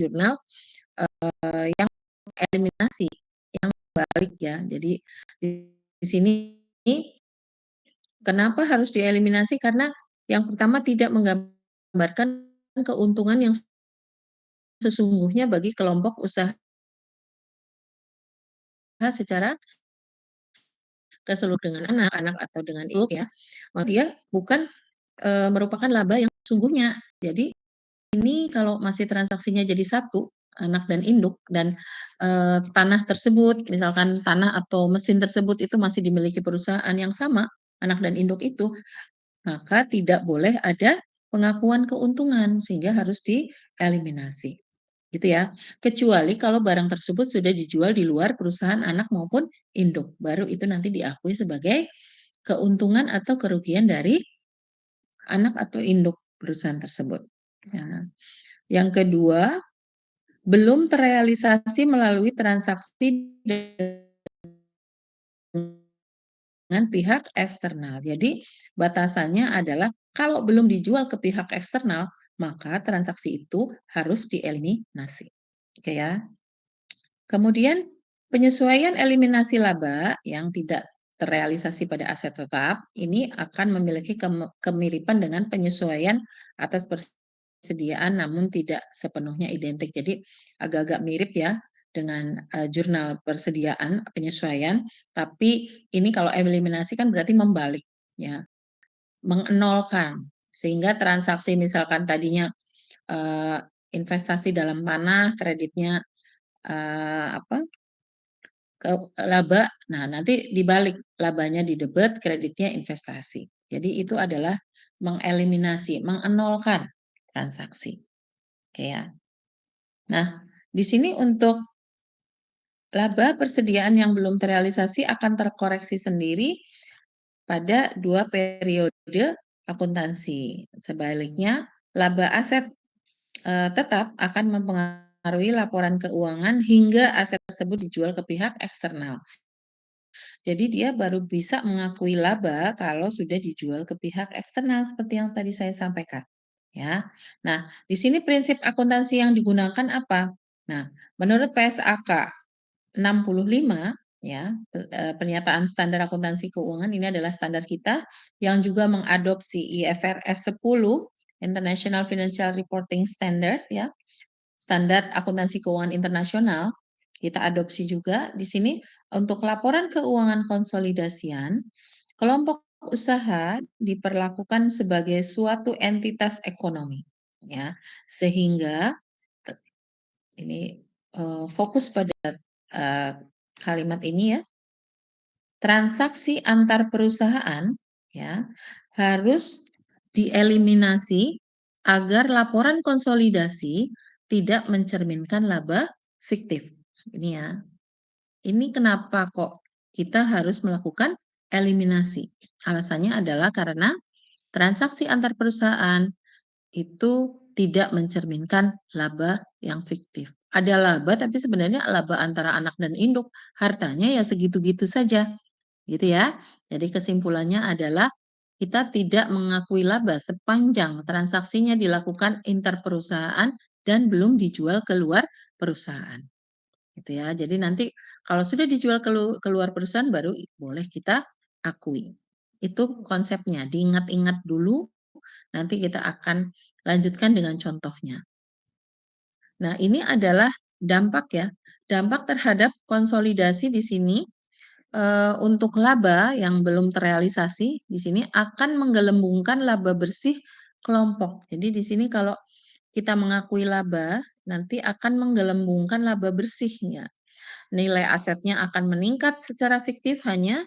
jurnal, yang eliminasi, yang balik ya. Jadi di sini kenapa harus dieliminasi? Karena yang pertama tidak menggambarkan keuntungan yang sesungguhnya bagi kelompok usaha secara keseluruhan dengan anak-anak atau dengan ibu ya. Dia bukan, merupakan laba yang sesungguhnya. Jadi ini kalau masih transaksinya jadi satu, anak dan induk dan, tanah tersebut, misalkan tanah atau mesin tersebut itu masih dimiliki perusahaan yang sama, anak dan induk itu, maka tidak boleh ada pengakuan keuntungan, sehingga harus dieliminasi, gitu ya. Kecuali kalau barang tersebut sudah dijual di luar perusahaan anak maupun induk, baru itu nanti diakui sebagai keuntungan atau kerugian dari anak atau induk perusahaan tersebut. Nah, yang kedua, belum terrealisasi melalui transaksi dengan pihak eksternal. Jadi batasannya adalah kalau belum dijual ke pihak eksternal, maka transaksi itu harus dieliminasi. Oke ya. Kemudian penyesuaian eliminasi laba yang tidak terrealisasi pada aset tetap ini akan memiliki kemiripan dengan penyesuaian atas persediaan namun tidak sepenuhnya identik. Jadi agak-agak mirip ya dengan jurnal persediaan penyesuaian, tapi ini kalau eliminasi kan berarti membalik ya, mengnolkan sehingga transaksi misalkan tadinya investasi dalam tanah kreditnya apa ke laba, nah nanti dibalik, labanya di debit, kreditnya investasi. Jadi itu adalah mengeliminasi, mengnolkan transaksi, oke ya. Nah, di sini untuk laba persediaan yang belum terrealisasi akan terkoreksi sendiri pada 2 periode akuntansi. Sebaliknya, laba aset, tetap akan mempengaruhi laporan keuangan hingga aset tersebut dijual ke pihak eksternal. Jadi dia baru bisa mengakui laba kalau sudah dijual ke pihak eksternal seperti yang tadi saya sampaikan, ya. Nah, di sini prinsip akuntansi yang digunakan apa? Nah, menurut PSAK 65 ya, pernyataan standar akuntansi keuangan ini adalah standar kita yang juga mengadopsi IFRS 10, International Financial Reporting Standard ya. Standar akuntansi keuangan internasional, kita adopsi juga di sini untuk laporan keuangan konsolidasian, kelompok usaha diperlakukan sebagai suatu entitas ekonomi, ya. Sehingga ini fokus pada kalimat ini ya, transaksi antar perusahaan ya harus dieliminasi agar laporan konsolidasi tidak mencerminkan laba fiktif. Ini ya. Ini kenapa kok kita harus melakukan eliminasi? Alasannya adalah karena transaksi antar perusahaan itu tidak mencerminkan laba yang fiktif. Ada laba tapi sebenarnya laba antara anak dan induk, hartanya ya segitu-gitu saja. Gitu ya. Jadi kesimpulannya adalah kita tidak mengakui laba sepanjang transaksinya dilakukan interperusahaan dan belum dijual keluar perusahaan. Gitu ya. Jadi nanti kalau sudah dijual keluar perusahaan baru boleh kita akui. Itu konsepnya, diingat-ingat dulu, nanti kita akan lanjutkan dengan contohnya. Nah, ini adalah dampak ya, dampak terhadap konsolidasi di sini untuk laba yang belum terrealisasi di sini akan menggelembungkan laba bersih kelompok. Jadi di sini kalau kita mengakui laba, nanti akan menggelembungkan laba bersihnya. Nilai asetnya akan meningkat secara fiktif hanya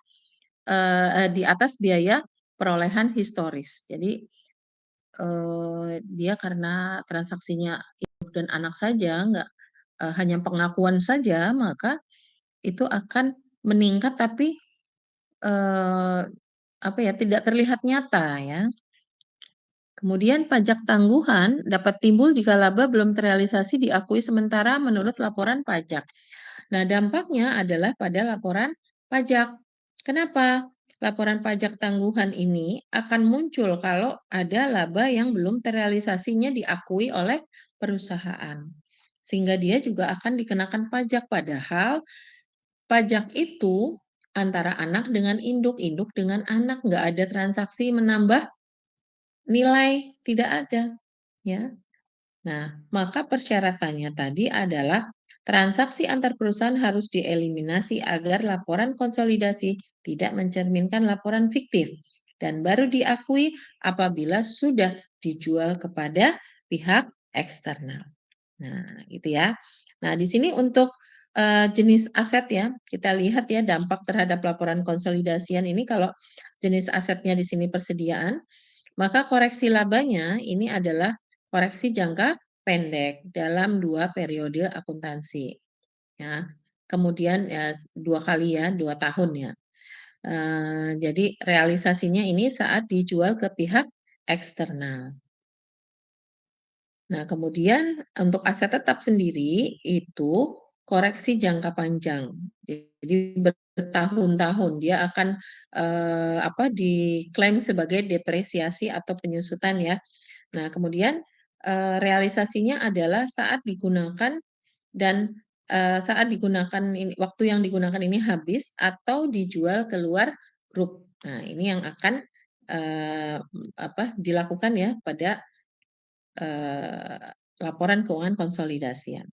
di atas biaya perolehan historis. Jadi dia karena transaksinya ibu dan anak saja, nggak hanya pengakuan saja, maka itu akan meningkat tapi apa ya, tidak terlihat nyata ya. Kemudian pajak tangguhan dapat timbul jika laba belum terrealisasi diakui sementara menurut laporan pajak. Nah, dampaknya adalah pada laporan pajak. Kenapa? Laporan pajak tangguhan ini akan muncul kalau ada laba yang belum terrealisasinya diakui oleh perusahaan. sehingga dia juga akan dikenakan pajak. Padahal pajak itu antara anak dengan induk, induk dengan anak, nggak ada transaksi menambah nilai, tidak ada, ya. Nah, maka persyaratannya tadi adalah transaksi antar perusahaan harus dieliminasi agar laporan konsolidasi tidak mencerminkan laporan fiktif dan baru diakui apabila sudah dijual kepada pihak eksternal. Nah, gitu ya. Nah, di sini untuk jenis aset ya, kita lihat ya dampak terhadap laporan konsolidasian ini kalau jenis asetnya di sini persediaan, maka koreksi labanya ini adalah koreksi jangka pendek dalam 2 periode akuntansi, ya. Kemudian ya 2 kali ya, 2 tahun ya. Jadi realisasinya ini saat dijual ke pihak eksternal. Nah, kemudian untuk aset tetap sendiri itu koreksi jangka panjang. Jadi bertahun-tahun dia akan, diklaim sebagai depresiasi atau penyusutan ya. Nah, kemudian, realisasinya adalah saat digunakan dan, saat digunakan ini waktu yang digunakan ini habis atau dijual keluar grup. Nah, ini yang akan, dilakukan ya pada, laporan keuangan konsolidasian.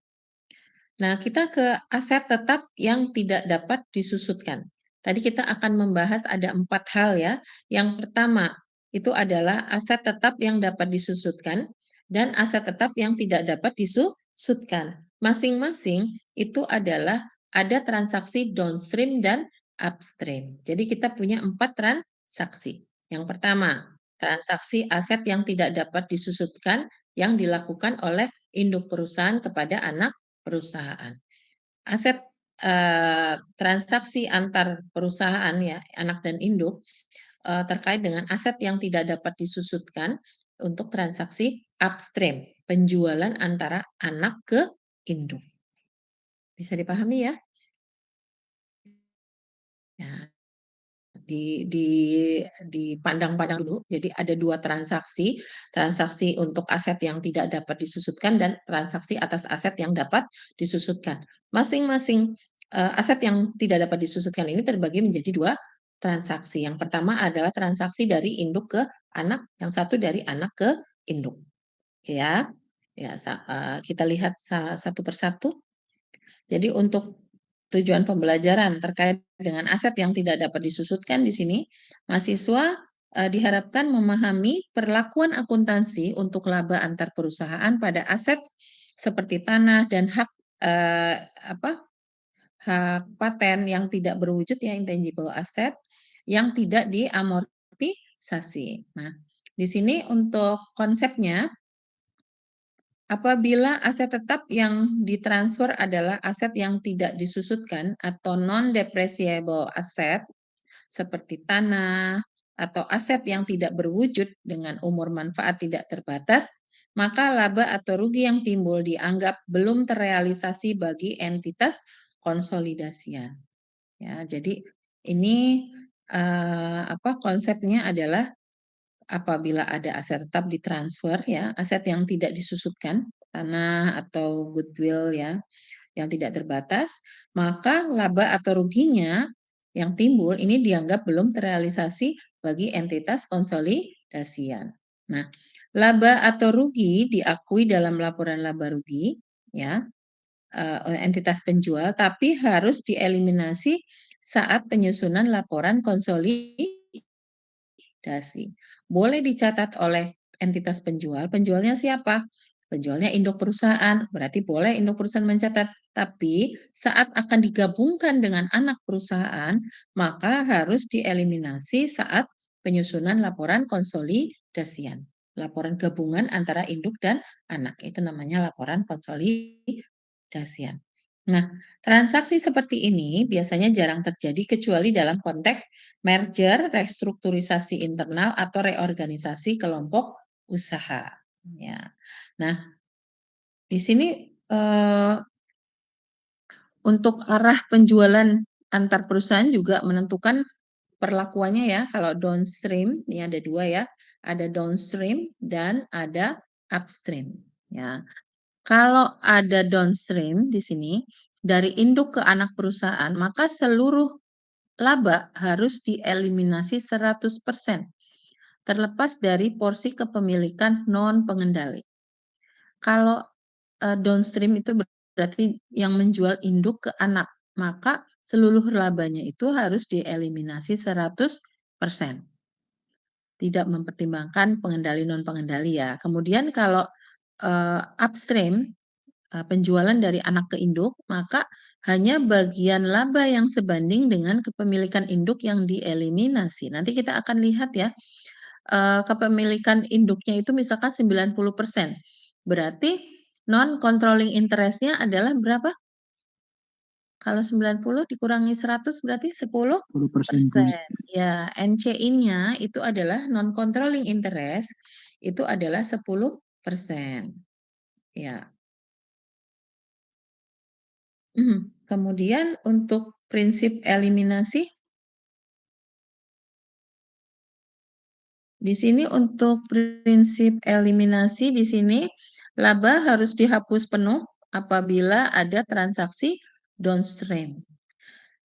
Nah, kita ke aset tetap yang tidak dapat disusutkan. Tadi kita akan membahas ada 4 hal ya. Yang pertama, itu adalah aset tetap yang dapat disusutkan dan aset tetap yang tidak dapat disusutkan. Masing-masing itu adalah ada transaksi downstream dan upstream. Jadi kita punya 4 transaksi. Yang pertama, transaksi aset yang tidak dapat disusutkan yang dilakukan oleh induk perusahaan kepada anak perusahaan. Aset, transaksi antar perusahaan ya, anak dan induk, terkait dengan aset yang tidak dapat disusutkan untuk transaksi upstream, penjualan antara anak ke induk. Bisa dipahami ya? Ya. Di di dipandang-pandang dulu. Jadi ada 2 transaksi, transaksi untuk aset yang tidak dapat disusutkan dan transaksi atas aset yang dapat disusutkan. Masing-masing, aset yang tidak dapat disusutkan ini terbagi menjadi 2 transaksi. Yang pertama adalah transaksi dari induk ke anak, yang satu dari anak ke induk. Oke ya. Ya, kita lihat satu persatu. Jadi untuk tujuan pembelajaran terkait dengan aset yang tidak dapat disusutkan di sini, mahasiswa, diharapkan memahami perlakuan akuntansi untuk laba antar perusahaan pada aset seperti tanah dan hak, hak paten yang tidak berwujud ya, intangible asset, yang tidak diamortisasi. Nah, di sini untuk konsepnya apabila aset tetap yang ditransfer adalah aset yang tidak disusutkan atau non-depreciable asset seperti tanah atau aset yang tidak berwujud dengan umur manfaat tidak terbatas, maka laba atau rugi yang timbul dianggap belum terrealisasi bagi entitas konsolidasian. Ya, jadi ini konsepnya adalah apabila ada aset tetap ditransfer ya, aset yang tidak disusutkan, tanah atau goodwill ya, yang tidak terbatas, maka laba atau ruginya yang timbul ini dianggap belum terrealisasi bagi entitas konsolidasian. Nah, laba atau rugi diakui dalam laporan laba rugi ya, oleh entitas penjual, tapi harus dieliminasi saat penyusunan laporan konsolidasi. Boleh dicatat oleh entitas penjual, penjualnya siapa? Penjualnya induk perusahaan, berarti boleh induk perusahaan mencatat. Tapi saat akan digabungkan dengan anak perusahaan, maka harus dieliminasi saat penyusunan laporan konsolidasian. Laporan gabungan antara induk dan anak, itu namanya laporan konsolidasian. Nah, transaksi seperti ini biasanya jarang terjadi kecuali dalam konteks merger, restrukturisasi internal, atau reorganisasi kelompok usaha. Ya. Nah, di sini eh, untuk arah penjualan antar perusahaan juga menentukan perlakuannya ya. Kalau downstream, ini ada dua ya, ada downstream dan ada upstream. Ya. Kalau ada downstream di sini, dari induk ke anak perusahaan, maka seluruh laba harus dieliminasi 100%, terlepas dari porsi kepemilikan non-pengendali. Kalau, downstream itu berarti yang menjual induk ke anak, maka seluruh labanya itu harus dieliminasi 100%, tidak mempertimbangkan pengendali non-pengendali ya. Kemudian kalau, upstream, penjualan dari anak ke induk, maka hanya bagian laba yang sebanding dengan kepemilikan induk yang dieliminasi. Nanti kita akan lihat ya, kepemilikan induknya itu misalkan 90%, berarti non-controlling interest-nya adalah berapa? Kalau 90 dikurangi 100 berarti 10% Bu. 10%. Ya, NCI-nya itu adalah non-controlling interest, itu adalah 10%. Ya. Kemudian untuk prinsip eliminasi, di sini untuk prinsip eliminasi di sini laba harus dihapus penuh apabila ada transaksi downstream.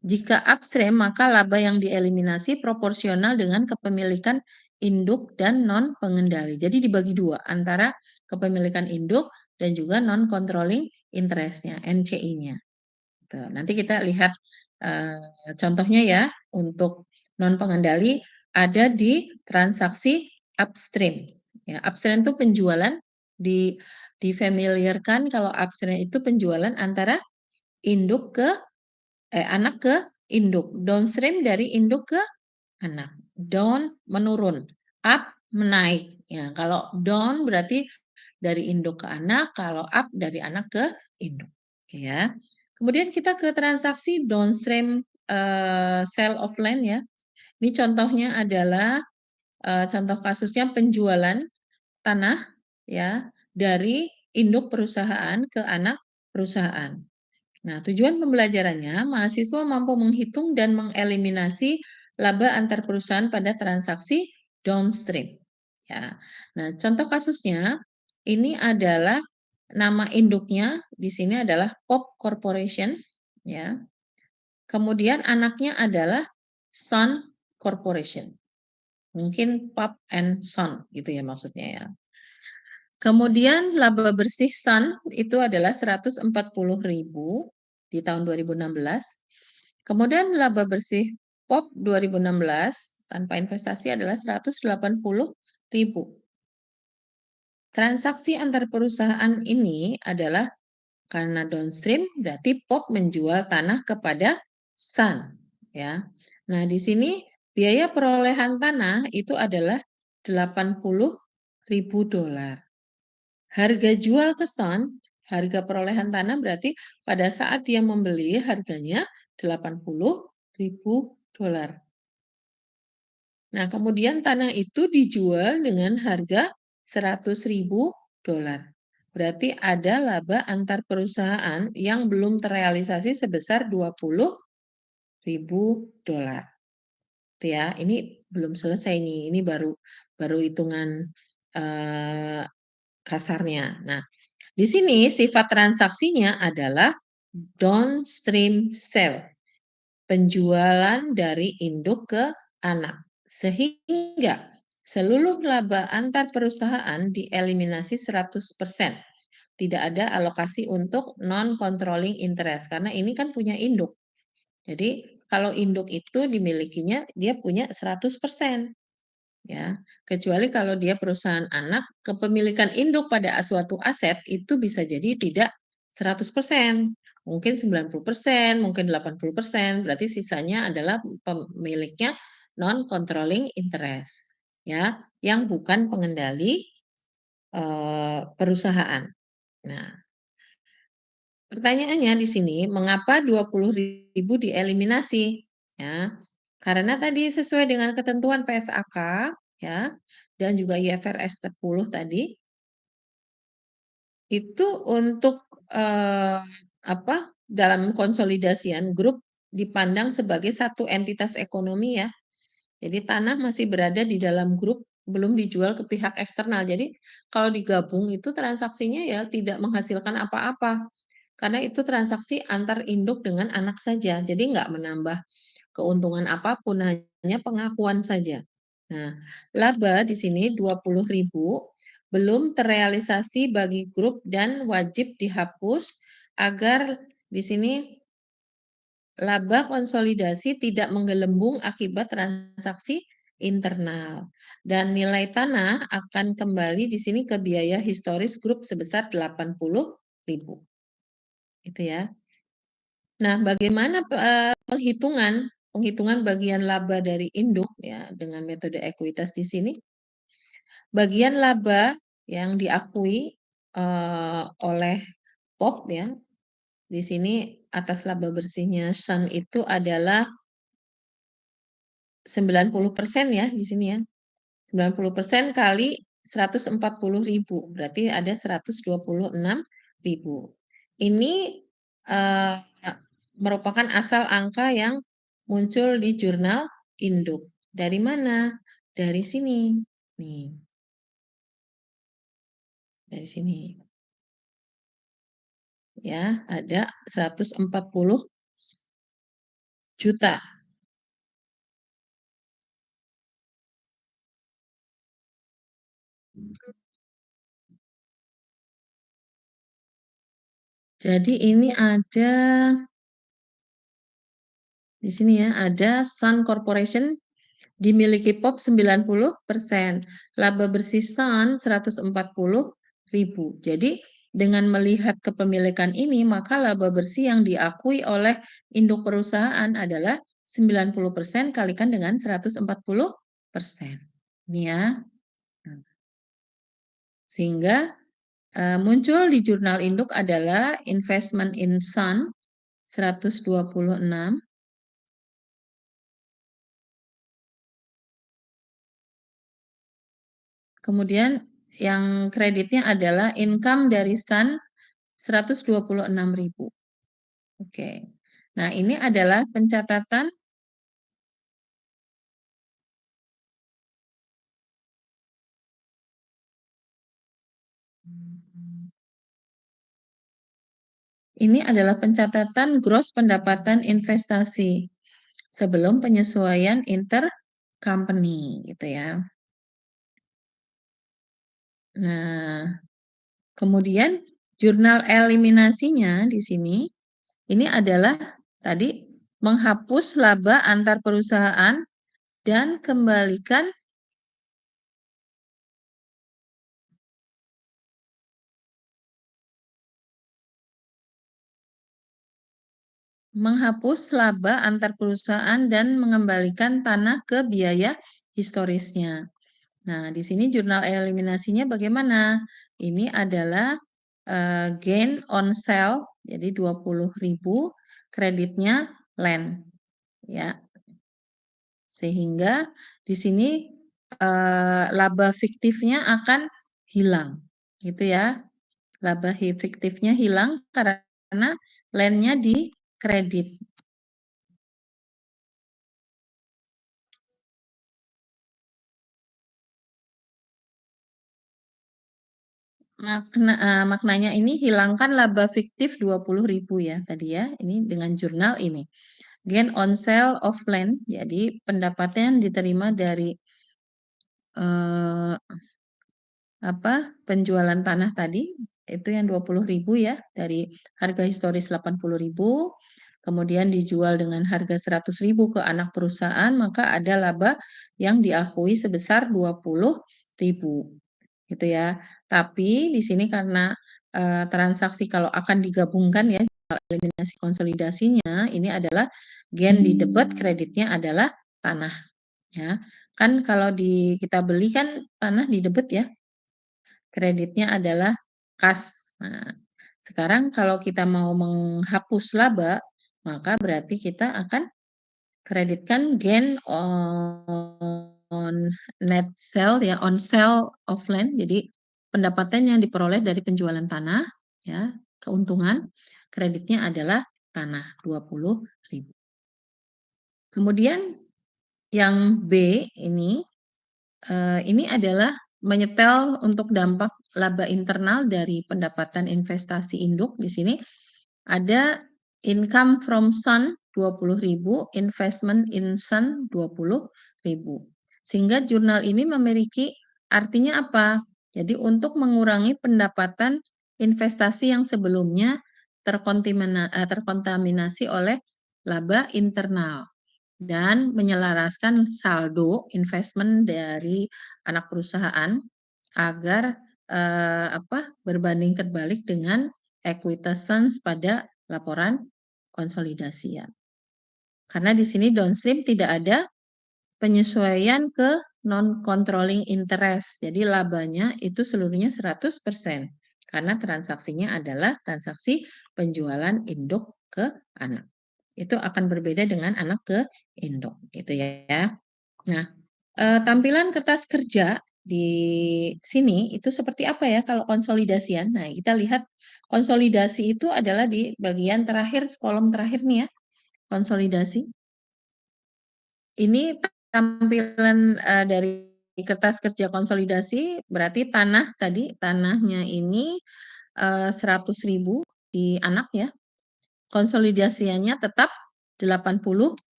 Jika upstream, maka laba yang dieliminasi proporsional dengan kepemilikan induk dan non-pengendali. Jadi dibagi dua antara kepemilikan induk dan juga non-controlling interest-nya, NCI-nya. Nanti kita lihat contohnya ya untuk non-pengendali ada di transaksi upstream. Ya, upstream itu penjualan di difamiliarkan kalau upstream itu penjualan antara induk ke anak ke induk. Downstream dari induk ke anak. Down menurun, up menaik. Ya, kalau down berarti dari induk ke anak, kalau up dari anak ke induk. Oke ya. Kemudian kita ke transaksi downstream sale of land ya. Ini contohnya adalah contoh kasusnya penjualan tanah ya dari induk perusahaan ke anak perusahaan. Nah, tujuan pembelajarannya, mahasiswa mampu menghitung dan mengeliminasi laba antar perusahaan pada transaksi downstream. Ya. Nah, contoh kasusnya ini adalah nama induknya di sini adalah Pop Corporation, ya. Kemudian anaknya adalah Sun Corporation. Mungkin Pop and Son gitu ya maksudnya ya. Kemudian laba bersih Sun itu adalah 140.000 di tahun 2016. Kemudian laba bersih POP 2016 tanpa investasi adalah 180.000. Transaksi antar perusahaan ini adalah karena downstream berarti POP menjual tanah kepada Sun ya. Nah, di sini biaya perolehan tanah itu adalah $80.000. Harga jual ke Sun, harga perolehan tanah berarti pada saat dia membeli harganya $80.000. Nah, kemudian tanah itu dijual dengan harga $100.000. Berarti ada laba antar perusahaan yang belum terrealisasi sebesar $20.000. Ya, ini belum selesai nih. Ini baru baru hitungan kasarnya. Nah, di sini sifat transaksinya adalah downstream sale, penjualan dari induk ke anak. Sehingga seluruh laba antar perusahaan dieliminasi 100%. Tidak ada alokasi untuk non-controlling interest karena ini kan punya induk. Jadi kalau induk itu dimilikinya dia punya 100%. Ya, kecuali kalau dia perusahaan anak, kepemilikan induk pada suatu aset itu bisa jadi tidak 100%, mungkin 90%, mungkin 80%, berarti sisanya adalah pemiliknya non-controlling interest, ya, yang bukan pengendali perusahaan. Nah, pertanyaannya di sini, mengapa 20.000 dieliminasi? Ya, karena tadi sesuai dengan ketentuan PSAK ya, dan juga IFRS 10 tadi, itu untuk apa, dalam konsolidasian grup dipandang sebagai satu entitas ekonomi ya. Jadi tanah masih berada di dalam grup belum dijual ke pihak eksternal. Jadi kalau digabung itu transaksinya ya tidak menghasilkan apa-apa, karena itu transaksi antar induk dengan anak saja. Jadi nggak menambah keuntungan apapun, hanya pengakuan saja. Nah, laba di sini 20.000 belum terrealisasi bagi grup dan wajib dihapus agar di sini laba konsolidasi tidak menggelembung akibat transaksi internal. Dan nilai tanah akan kembali di sini ke biaya historis grup sebesar 80.000. Itu ya. Nah, bagaimana penghitungan penghitungan bagian laba dari induk ya dengan metode ekuitas di sini? Bagian laba yang diakui oleh POP ya, di sini atas laba bersihnya Sun itu adalah 90% ya di sini ya. 90% kali 140.000 berarti ada 126.000. Ini, eee, merupakan asal angka yang muncul di jurnal induk. Dari mana? Dari sini, nih, dari sini ya, ada 140 juta. Jadi ini ada di sini ya, ada Sun Corporation dimiliki POP 90%, laba bersih Sun 140.000. Jadi dengan melihat kepemilikan ini, maka laba bersih yang diakui oleh induk perusahaan adalah 90% kalikan dengan 140%. Ini ya. Nah, sehingga muncul di jurnal induk adalah investment in Sun 126. Kemudian yang kreditnya adalah income dari Sun 126.000. Oke. Nah, ini adalah pencatatan ini adalah pencatatan gross pendapatan investasi sebelum penyesuaian intercompany gitu ya. Nah, kemudian jurnal eliminasinya di sini ini adalah tadi menghapus laba antar perusahaan dan kembalikan menghapus laba antar perusahaan dan mengembalikan tanah ke biaya historisnya. Nah, di sini jurnal eliminasinya bagaimana? Ini adalah gain on sale, jadi 20.000 kreditnya land ya. Sehingga di sini laba fiktifnya akan hilang, gitu ya. Laba fiktifnya hilang karena landnya dikredit. Maknanya ini hilangkan laba fiktif 20.000 ya tadi ya, ini dengan jurnal ini. Gain on sale of land, jadi pendapatan yang diterima dari eh, penjualan tanah tadi itu yang 20.000 ya, dari harga historis 80.000, kemudian dijual dengan harga 100.000 ke anak perusahaan, maka ada laba yang diakui sebesar 20.000 gitu ya. Tapi di sini karena transaksi kalau akan digabungkan ya eliminasi konsolidasinya ini adalah gain di debit, kreditnya adalah tanah ya. Kan kalau kita beli kan tanah di debit ya, kreditnya adalah kas. Nah, sekarang kalau kita mau menghapus laba, maka berarti kita akan kreditkan gain on net sale ya, on sale of land. Jadi pendapatan yang diperoleh dari penjualan tanah ya, keuntungan kreditnya adalah tanah 20.000. Kemudian yang B ini Ini adalah menyetel untuk dampak laba internal dari pendapatan investasi induk. Di sini ada income from Sun 20.000, investment in Sun 20.000. Sehingga jurnal ini memiliki artinya apa? Jadi untuk mengurangi pendapatan investasi yang sebelumnya terkontaminasi oleh laba internal dan menyelaraskan saldo investment dari anak perusahaan agar berbanding terbalik dengan equitance pada laporan konsolidasi ya. Karena di sini downstream tidak ada penyesuaian ke non controlling interest. Jadi labanya itu seluruhnya 100% karena transaksinya adalah transaksi penjualan induk ke anak. Itu akan berbeda dengan anak ke induk gitu ya. Nah, tampilan kertas kerja di sini itu seperti apa ya kalau konsolidasian? Nah, kita lihat konsolidasi itu adalah di bagian terakhir, kolom terakhir nih ya, konsolidasi. Ini tampilan, dari kertas kerja konsolidasi berarti tanah tadi, tanahnya ini, 100.000 di anak ya, konsolidasiannya tetap 80.000.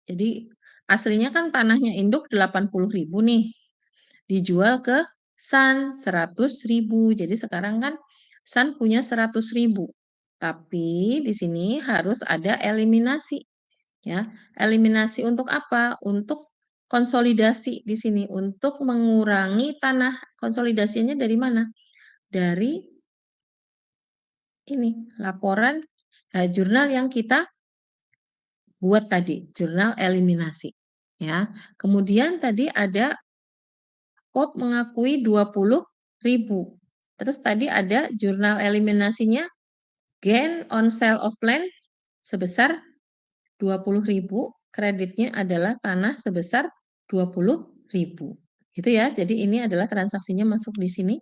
Jadi aslinya kan tanahnya induk 80.000 nih, dijual ke Sun 100.000. Jadi sekarang kan Sun punya 100.000. Tapi di sini harus ada eliminasi ya. Eliminasi untuk apa? Untuk konsolidasi di sini, untuk mengurangi tanah. Konsolidasinya dari mana? Dari ini, laporan jurnal yang kita buat tadi, jurnal eliminasi ya. Kemudian tadi ada Pop mengakui 20.000. Terus tadi ada jurnal eliminasinya, gain on sale of land sebesar 20.000, kreditnya adalah tanah sebesar 20.000. Gitu ya. Jadi ini adalah transaksinya masuk di sini.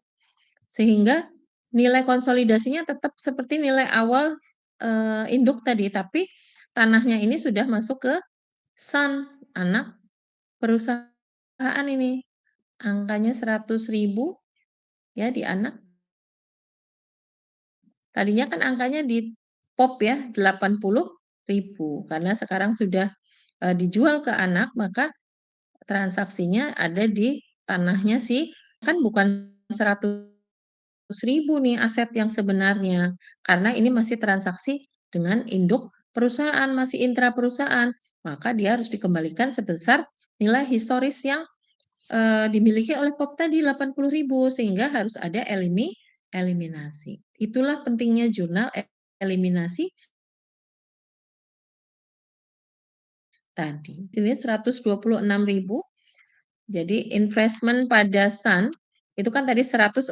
Sehingga nilai konsolidasinya tetap seperti nilai awal induk tadi, tapi tanahnya ini sudah masuk ke Sun, anak perusahaan ini. Angkanya 100.000 ya di anak. Tadinya kan angkanya di pop ya 80.000 karena sekarang sudah dijual ke anak, maka transaksinya ada di tanahnya sih, kan bukan 100.000 nih aset yang sebenarnya, karena ini masih transaksi dengan induk perusahaan, masih intra perusahaan, maka dia harus dikembalikan sebesar nilai historis yang dimiliki oleh POP tadi 80.000 sehingga harus ada eliminasi. Itulah pentingnya jurnal eliminasi tadi. Sini 126.000. Jadi investment pada Sun itu kan tadi 140.000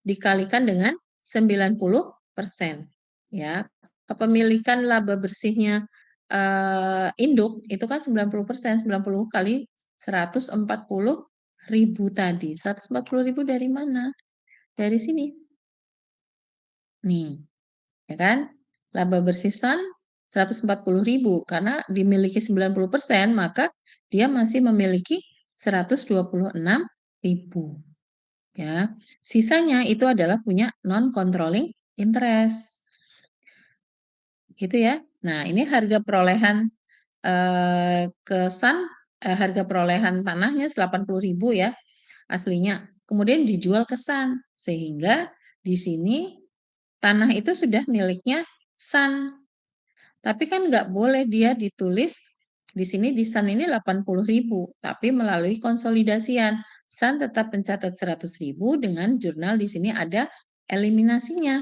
dikalikan dengan 90% ya. Kepemilikan laba bersihnya induk itu kan 90%, 90 kali 140.000 tadi. 140.000 dari mana? Dari sini. Nih, ya kan? Laba bersih Sun 140.000 karena dimiliki 90%, maka dia masih memiliki 126.000 ya. Sisanya itu adalah punya non controlling interest. Gitu ya. Nah, ini harga perolehan ke Sun, harga perolehan tanahnya 80.000 ya aslinya. Kemudian dijual ke Sun sehingga di sini tanah itu sudah miliknya Sun. Tapi kan nggak boleh dia ditulis di sini di Sun ini 80.000, tapi melalui konsolidasian. Sun tetap mencatat 100.000 dengan jurnal di sini ada eliminasinya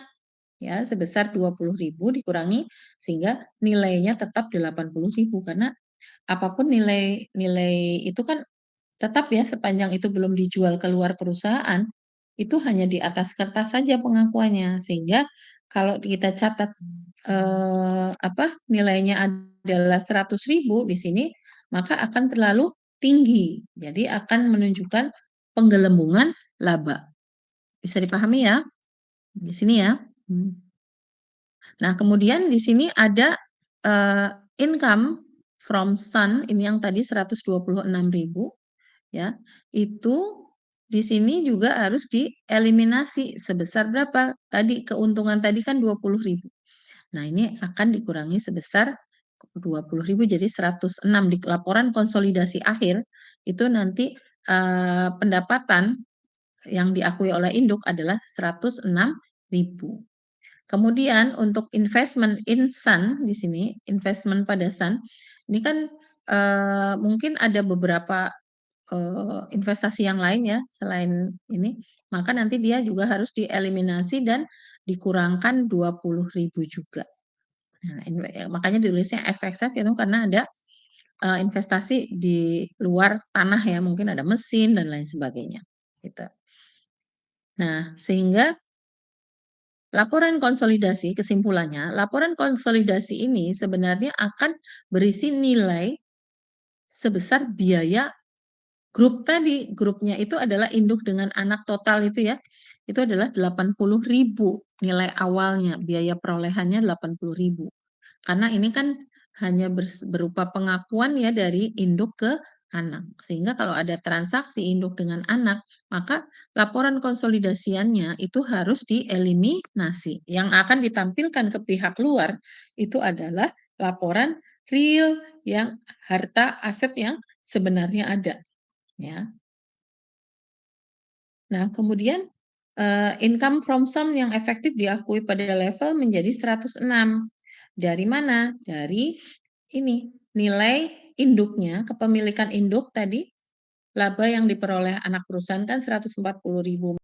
ya sebesar 20.000 dikurangi sehingga nilainya tetap 80.000 karena apapun nilai nilai itu kan tetap ya sepanjang itu belum dijual keluar perusahaan, itu hanya di atas kertas saja pengakuannya. Sehingga kalau kita catat, nilainya adalah 100.000 di sini, maka akan terlalu tinggi. Jadi akan menunjukkan penggelembungan laba. Bisa dipahami ya? Di sini ya. Nah, kemudian di sini ada, income from Sun, ini yang tadi 126.000. ya, itu di sini juga harus dieliminasi sebesar berapa? Tadi keuntungan tadi kan 20.000. Nah, ini akan dikurangi sebesar 20.000 jadi 106 di laporan konsolidasi akhir, itu nanti, pendapatan yang diakui oleh induk adalah 106.000. Kemudian untuk investment in Sun di sini, investment pada Sun, ini kan, mungkin ada beberapa, investasi yang lain ya selain ini, maka nanti dia juga harus dieliminasi dan dikurangkan 20.000 juga. Nah, makanya ditulisnya XXX itu karena ada, investasi di luar tanah ya, mungkin ada mesin dan lain sebagainya, gitu. Nah, sehingga laporan konsolidasi kesimpulannya, laporan konsolidasi ini sebenarnya akan berisi nilai sebesar biaya grup tadi. Grupnya itu adalah induk dengan anak total itu ya, itu adalah 80.000 nilai awalnya, biaya perolehannya 80.000. Karena ini kan hanya berupa pengakuan ya dari induk ke anak. Sehingga kalau ada transaksi induk dengan anak, maka laporan konsolidasiannya itu harus dieliminasi. Yang akan ditampilkan ke pihak luar itu adalah laporan real yang harta aset yang sebenarnya ada, ya. Nah, kemudian, income from sum yang efektif diakui pada level menjadi 106. Dari mana? Dari ini, nilai induknya, kepemilikan induk tadi, laba yang diperoleh anak perusahaan kan 140.000.